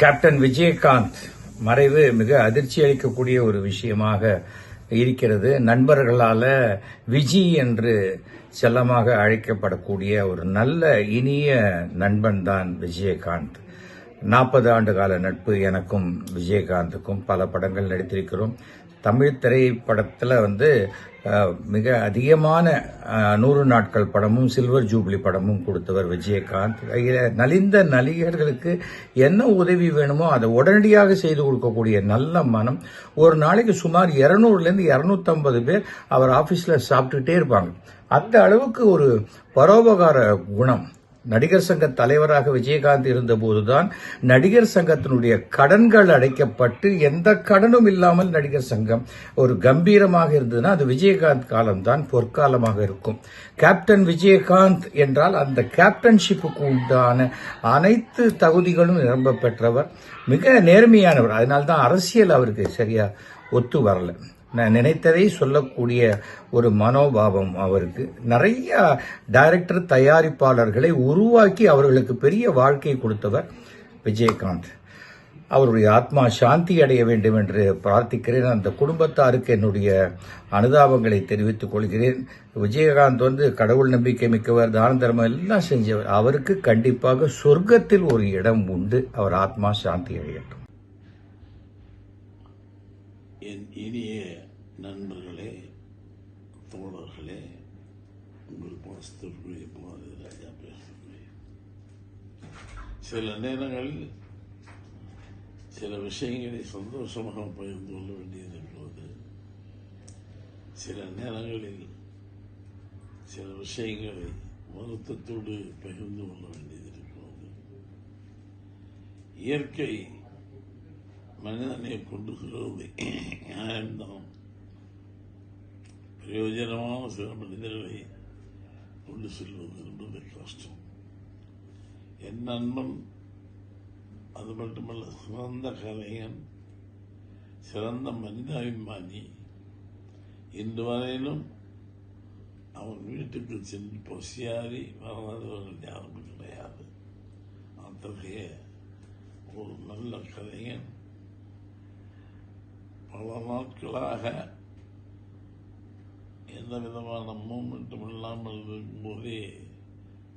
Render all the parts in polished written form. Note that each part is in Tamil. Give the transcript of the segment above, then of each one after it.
கேப்டன் விஜயகாந்த் மறைவு மிக அதிர்ச்சி அளிக்கக்கூடிய ஒரு விஷயமாக இருக்கிறது. நண்பர்களால விஜி என்று செல்லமாக அழைக்கப்படக்கூடிய ஒரு நல்ல இனிய நண்பன் தான் விஜயகாந்த். 40 ஆண்டு கால நட்பு எனக்கும் விஜயகாந்துக்கும். பல படங்கள் நடித்திருக்கிறோம். தமிழ் திரைப்படத்தில் மிக அதிகமான 100 நாட்கள் படமும் சில்வர் ஜூப்ளி படமும் கொடுத்தவர் விஜயகாந்த். நலிந்த நடிகர்களுக்கு என்ன உதவி வேணுமோ அதை உடனடியாக செய்து கொடுக்கக்கூடிய நல்ல மனம். ஒரு நாளைக்கு சுமார் 200லேருந்து 250 பேர் அவர் ஆபீஸ்ல சாப்பிட்டுட்டே இருப்பாங்க. அந்த அளவுக்கு ஒரு பரோபகார குணம். நடிகர் சங்க தலைவராக விஜயகாந்த் இருந்தபோதுதான் நடிகர் சங்கத்தினுடைய கடன்கள் அடைக்கப்பட்டு எந்த கடனும் இல்லாமல் நடிகர் சங்கம் ஒரு கம்பீரமாக இருந்ததுன்னா அது விஜயகாந்த் காலம்தான் பொற்காலமாக இருக்கும். கேப்டன் விஜயகாந்த் என்றால் அந்த கேப்டன்ஷிப்புக்கு உண்டான அனைத்து தகுதிகளும் நிரம்ப பெற்றவர், மிக நேர்மையானவர். அதனால்தான் அரசியல் அவருக்கு சரியா ஒத்து வரல. நான் நினைத்ததை சொல்லக்கூடிய ஒரு மனோபாவம் அவருக்கு. நிறைய டைரக்டர் தயாரிப்பாளர்களை உருவாக்கி அவர்களுக்கு பெரிய வாழ்க்கை கொடுத்தவர் விஜயகாந்த். அவருடைய ஆத்மா சாந்தி அடைய வேண்டும் என்று பிரார்த்திக்கிறேன். அந்த குடும்பத்தாருக்கு என்னுடைய அனுதாபங்களை தெரிவித்துக் கொள்கிறேன். விஜயகாந்த் கடவுள் நம்பிக்கை மிக்கவர், தான தர்மம் எல்லாம் செஞ்சவர். அவருக்கு கண்டிப்பாக சொர்க்கத்தில் ஒரு இடம் உண்டு. அவர் ஆத்மா சாந்தி அடையட்டும். என் இனிய நண்பர்களே, தோழர்களே, உங்கள் பாஸ்தர்களுடைய ராஜா பேசுகிறேன். சில நேரங்களில் சில விஷயங்களை சந்தோஷமாக பகிர்ந்து கொள்ள வேண்டியிருக்கிறது. சில நேரங்களில் சில விஷயங்களை வருத்தத்தோடு பகிர்ந்து கொள்ள வேண்டியிருக்கிறது. இயற்கை மனிதனை கொண்டு செல்வது நியாயம்தான். பிரயோஜனமான சில மனிதர்களை கொண்டு செல்வது என்பது கஷ்டம். என் நண்பன், அது மட்டுமல்ல, சிறந்த கலைஞன், சிறந்த மனிதாபிமானி. இன்று வரையிலும் அவன் வீட்டுக்கு சென்று பசியாரி வராதவர்கள் யாரும் கிடையாது. அத்தகைய ஒரு நல்ல கலைஞன் பல நாட்களாக எந்த விதமான மூமெண்ட்டும் இல்லாமல் இருக்கும்போதே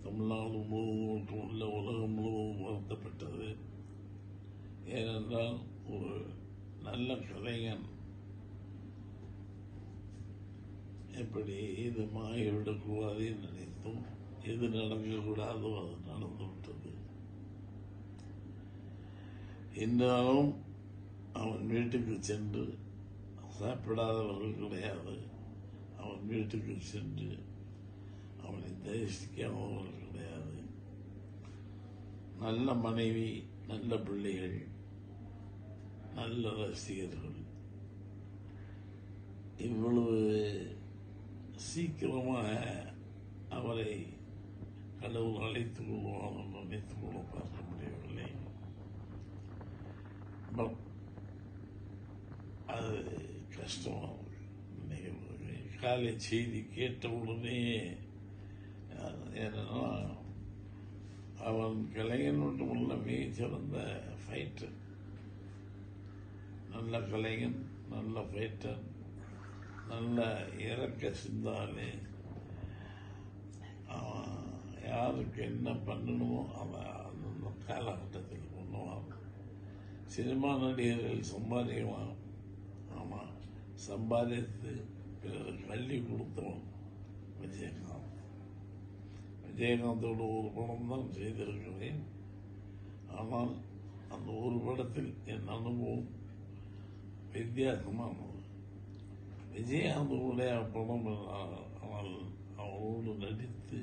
தமிழ்நாடு முழுவதும் உள்ள உலகம் முழுவதும் வருத்தப்பட்டது. ஏனென்றால் ஒரு நல்ல கலைஞன் எப்படி இது மாறிவிடக்கூடாது நினைத்தும் எது நடக்கக்கூடாதோ அது நடந்துவிட்டது. என்றாலும் அவன் வீட்டுக்கு சென்று சாப்பிடாதவர்கள் கிடையாது. அவன் வீட்டுக்கு சென்று அவனை தரிசிக்காதவர்கள் கிடையாது. நல்ல மனைவி, நல்ல பிள்ளைகள், நல்ல ரசிகர்கள். இவ்வளவு சீக்கிரமாக அவரை கடவுள் அழைத்துக் கொள்வான் என்று நினைத்துக் கொள்ள பார்க்க முடியவில்லை. அது கஷ்டம். காலை செய்தி கேட்டவுடனே என்னன்னா, அவன் கலைஞன் மட்டுமல்ல, மிக சிறந்த ஃபைட்டர். நல்ல கலைஞன், நல்ல ஃபைட்டர், நல்ல இறக்க சிந்தாலே. யாருக்கு என்ன பண்ணணுமோ அவன் அந்த காலகட்டத்தில் பண்ணுவான். சினிமா நடிகர்கள் சம்பாதிக்கலாம், ஆமாம், சம்பாதித்து பிறருக்கு கல்வி கொடுத்தவன் விஜயகாந்த். விஜயகாந்தோட ஒரு படம் தான் செய்திருக்கிறேன். ஆனால் அந்த ஒரு படத்தில் என் அனுபவம் வித்தியாசமானது. விஜயகாந்தோடைய படம், ஆனால் அவரோடு நடித்து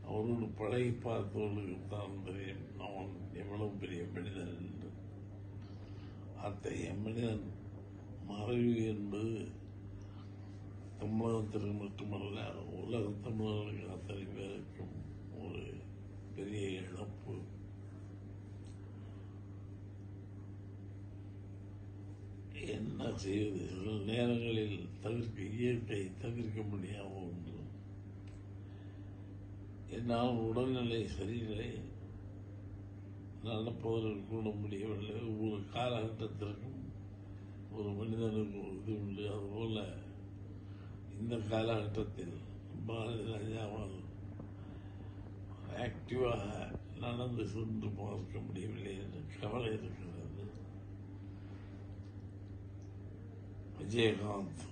அவரோடு பழகி பார்த்தவர்களுக்கு தான் தெரியும் அவன் எவ்வளவு பெரிய மனிதன் என்று. அத்தகைய மனிதன் மறைவு என்பது தமிழகத்திற்கு மட்டுமல்ல, உலக தமிழர்களுக்கு அத்தனை பேருக்கும் ஒரு பெரிய இழப்பு. என்ன செய்வது? சில நேரங்களில் இயற்கை தவிர்க்க முடியாத ஒன்று. என்னால் உடல்நிலை சரியில்லை, நடப்பதற்கு கூட முடியவில்லை. ஒவ்வொரு காலகட்டத்திற்கும் ஒரு மனிதனுக்கு ஒரு இது உண்டு. அதுபோல இந்த காலகட்டத்தில் பாரதி ராஜாவால் ஆக்டிவாக நடந்து சென்று பார்க்க முடியவில்லை என்று கவலை இருக்கிறது. விஜயகாந்த்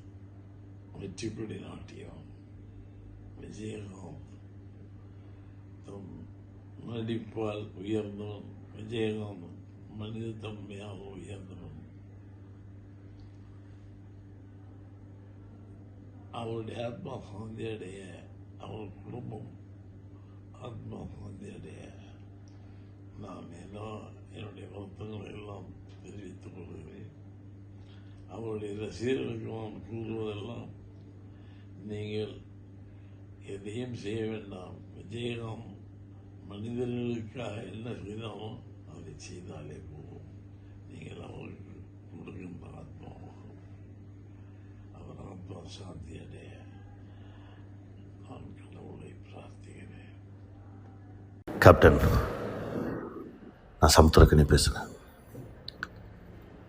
வெற்றிப்படி நாட்டியம். விஜயகாந்த் தம் நடிப்பால் உயர்ந்தவன். விஜயகாந்த் மனித தன்மையாக உயர்ந்தவன். அவருடைய ஆத்மா சாந்தி அடைய, அவர் குடும்பம் ஆத்மா சாந்தி அடைய நான் என்னுடைய வருத்தங்களை எல்லாம் தெரிவித்துக் கொள்கிறேன். அவருடைய ரசிகர்களுக்கு நான் கூறுவதெல்லாம், நீங்கள் எதையும் செய்ய வேண்டாம். விஜயகாந்த் மனிதர்களுக்காக என்ன செய்தாலும் அதை செய்தாலே போதும். நீங்கள் அவருக்கு கொடுக்கின்ற ஆத்மாவாகும். அவர் ஆத்மா சாந்தி அடைய நான் கடவுளை பிரார்த்திக்கிறேன். கேப்டன், நான் சமுத்திரக்கனி பேசுகிறேன்.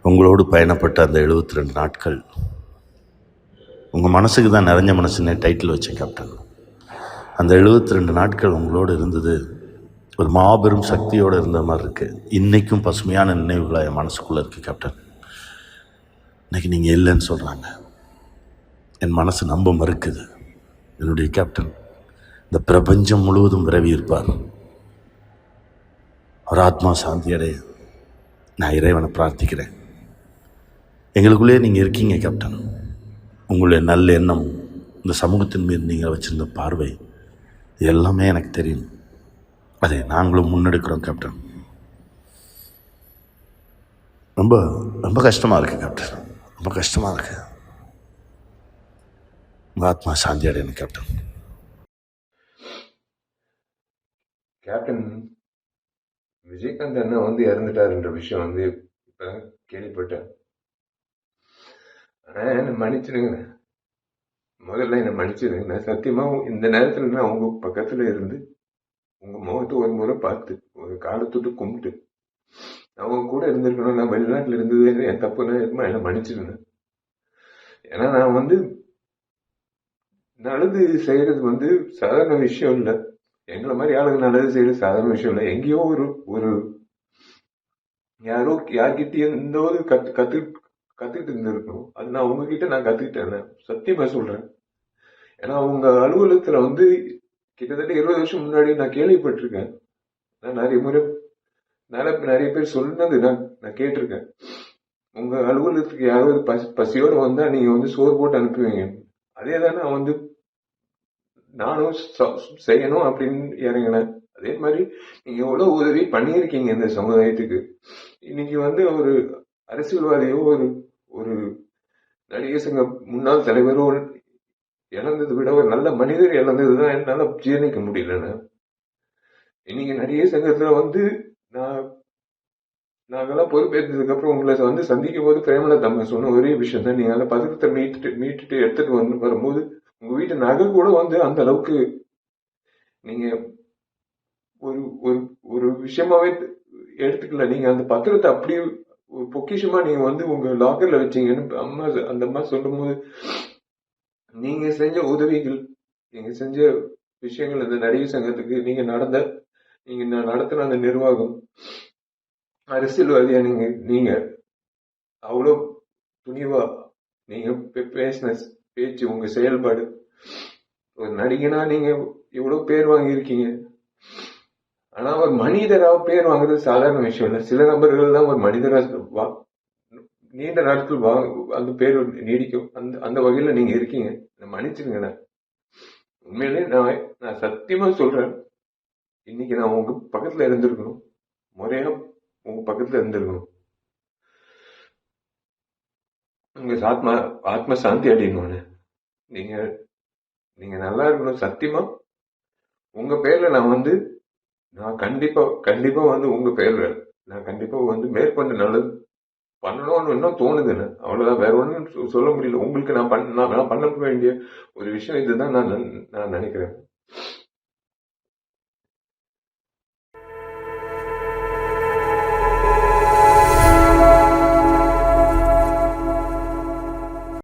உங்களோடு பயணப்பட்ட அந்த 72 நாட்கள் உங்கள் மனசுக்கு தான் நிறைஞ்ச மனசுன்னே டைட்டில் வச்சேன் கேப்டன். அந்த 72 நாட்கள் உங்களோடு இருந்தது ஒரு மாபெரும் சக்தியோடு இருந்த மாதிரி இருக்குது. இன்றைக்கும் பசுமையான நினைவுகளை என் மனசுக்குள்ளே இருக்குது கேப்டன். இன்றைக்கி நீங்கள் இல்லைன்னு சொல்கிறாங்க, என் மனசு நம்ப மறுக்குது. என்னுடைய கேப்டன் இந்த பிரபஞ்சம் முழுவதும் விரவி இருப்பார். அவர் ஆத்மா சாந்தி அடைய நான் இறைவனை பிரார்த்திக்கிறேன். எங்களுக்குள்ளேயே நீங்கள் இருக்கீங்க கேப்டன். உங்களுடைய நல்ல எண்ணம், இந்த சமூகத்தின் மீது நீங்கள் வச்சுருந்த பார்வை, இது எல்லாமே எனக்கு தெரியும். அதை நாங்களும் முன்னெடுக்கிறோம் கேப்டன். ரொம்ப ரொம்ப கஷ்டமாக இருக்குது கேப்டன், ரொம்ப கஷ்டமாக இருக்குது. உங்கள் ஆத்மா சாந்தி அடையணும் கேப்டன். கேப்டன், விஜயகாந்த் அண்ணா இறந்துட்டாருன்ற விஷயம் இப்ப கேள்விப்பட்டேன். ஆனா என்ன மன்னிச்சிடுங்க, முதல்ல என்ன மன்னிச்சிடுங்க. நான் சத்தியமா இந்த நேரத்துல நான் உங்க பக்கத்துல இருந்து உங்க முகத்தை ஒரு முறை பார்த்து ஒரு காலத்தொட்டு கும்பிட்டு அவங்க கூட இருந்திருக்கணும். நான் வெளிநாட்டுல இருந்தது என் தப்புனா என்ன மன்னிச்சிடுங்க. ஏன்னா நான் நல்லது செய்யறது சாதாரண விஷயம் இல்லை. எங்களை மாதிரி ஆளுங்க நல்லது செய்யறது சாதாரண விஷயம் இல்லை. எங்கேயோ ஒரு யார்கிட்டயும் கத்துக்கிட்டு இருந்திருக்கணும். அது நான் உங்ககிட்ட நான் கத்துக்கிட்டேன், சத்தியமா சொல்றேன். ஏன்னா உங்க அலுவலகத்துல கிட்டத்தட்ட 20 வருஷம் முன்னாடி நான் கேள்விப்பட்டிருக்கேன். நான் நிறைய பேர் சொன்னது நான் கேட்டிருக்கேன். உங்க அலுவலகத்துக்கு யாராவது பசியோட வந்தா நீங்க சோறு போட்டு அனுப்புவீங்க. அதேதான் நானும் செய்யணும் அப்படின்னு இறங்கினேன். அதே மாதிரி நீங்க எவ்வளவு உதவி பண்ணியிருக்கீங்க இந்த சமுதாயத்துக்கு. இன்னைக்கு ஒரு அரசியல்வாதியோ ஒரு நடிகர் சங்க முன்னாள் தலைவரோ இழந்ததை விட ஒரு நல்ல மனிதர் இழந்ததுதான் என்னால ஜீர்ணிக்க முடியலன்னு. இன்னைக்கு நடிகர் சங்கத்துல நாங்கெல்லாம் பொறுப்பேற்றதுக்கு அப்புறம் உங்களை சந்திக்கும் போது பிரேமலதா அம்மா சொன்ன ஒரே விஷயம் தான், நீங்க அந்த பதக்கத்தை மீட்டுட்டு எடுத்துட்டு வரும்போது உங்க வீட்டு நகை கூட அந்த அளவுக்கு நீங்க ஒரு விஷயமாவே எடுத்துக்கல. நீங்க அந்த பத்திரத்தை அப்படியே ஒரு பொக்கிஷமா நீங்க உங்க லாக்கர்ல வச்சீங்கன்னு அந்த அம்மா சொல்லும் போது, நீங்க செஞ்ச உதவிகள், நீங்க செஞ்ச விஷயங்கள், இந்த நடிகர் சங்கத்துக்கு நீங்க நடத்தின அந்த நிர்வாகம், அரசியல்வாதியா நீங்க அவ்வளவு துணிவா நீங்க பேசின பேச்சு, உங்க செயல்பாடு, ஒரு நடிகனா நீங்க இவ்வளவு பேர் வாங்கியிருக்கீங்க. ஆனா ஒரு மனிதரா பேர் வாங்குறது சாதாரண விஷயம் இல்லை. சில நபர்கள் தான் ஒரு மனிதரா நீண்ட நாட்கள் அந்த பேர் நீடிக்கும். அந்த வகையில நீங்க இருக்கீங்க. மன்னிச்சிருங்க. உண்மையிலே நான் சத்தியமா சொல்றேன், இன்னைக்கு நான் உங்க பக்கத்துல இருந்திருக்கணும், முறையா உங்க பக்கத்துல இருந்திருக்கணும். உங்க ஆத்ம சாந்தி அடையணும். நீங்க நல்லா இருக்கணும். சத்தியமா உங்க பேர்ல நான் கண்டிப்பா உங்க பேர்ல நான் கண்டிப்பா மேற்கொண்டு நல்லது பண்ணணும்னு இன்னும் தோணுதுன்னு. அவ்வளவுதான், வேற ஒன்றும் சொல்ல முடியல. உங்களுக்கு நான் பண்ண வேண்டிய ஒரு விஷயம் இதுதான் நான் நினைக்கிறேன்.